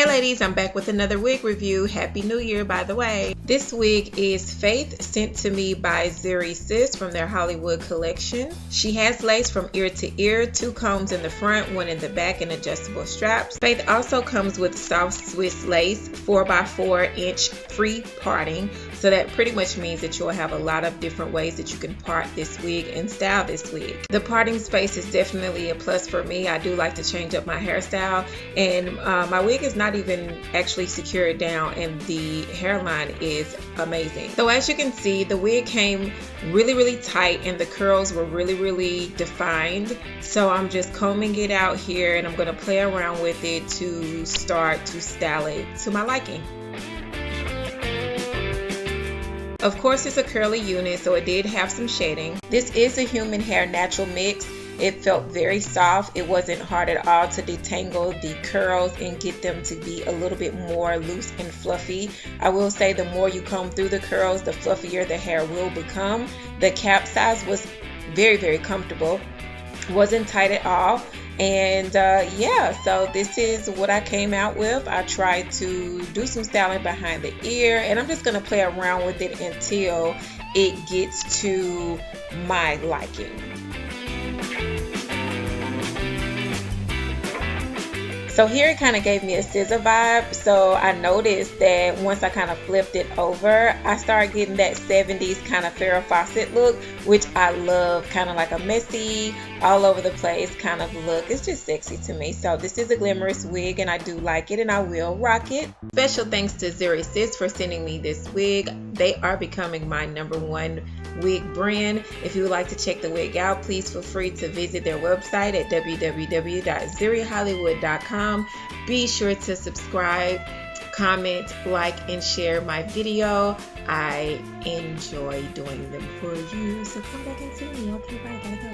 Hey ladies, I'm back with another wig review. Happy New Year, by the way. This wig is Faith, sent to me by Zury Sis from their Hollywood collection. She has lace from ear to ear, 2 combs in the front, 1 in the back, and adjustable straps. Faith also comes with soft Swiss lace, 4x4 inch free parting. So that pretty much means that you'll have a lot of different ways that you can part this wig and style this wig. The parting space is definitely a plus for me. I do like to change up my hairstyle, and my wig is not even actually secured down, and the hairline is amazing. So as you can see, the wig came really tight and the curls were really defined. So I'm just combing it out here and I'm going to play around with it to start to style it to my liking. Of course, it's a curly unit, so it did have some shading. This is a human hair natural mix. It felt very soft. It wasn't hard at all to detangle the curls and get them to be a little bit more loose and fluffy. I will say the more you comb through the curls, the fluffier the hair will become. The cap size was very comfortable. Wasn't tight at all. And yeah, so this is what I came out with. I tried to do some styling behind the ear, and I'm just going to play around with it until it gets to my liking. So here it kind of gave me a scissor vibe. So I noticed that once I kind of flipped it over, I started getting that 70s kind of Farrah Fawcett look, which I love, kind of like a messy, all over the place kind of look. It's just sexy to me. So this is a glamorous wig and I do like it and I will rock it. Special thanks to Zury Sis for sending me this wig. They are becoming my #1 wig brand. If you would like to check the wig out, please feel free to visit their website at www.zuryhollywood.com. Be sure to subscribe, comment, like, and share my video. I enjoy doing them for you, so come back and see me. Okay, bye, gotta go.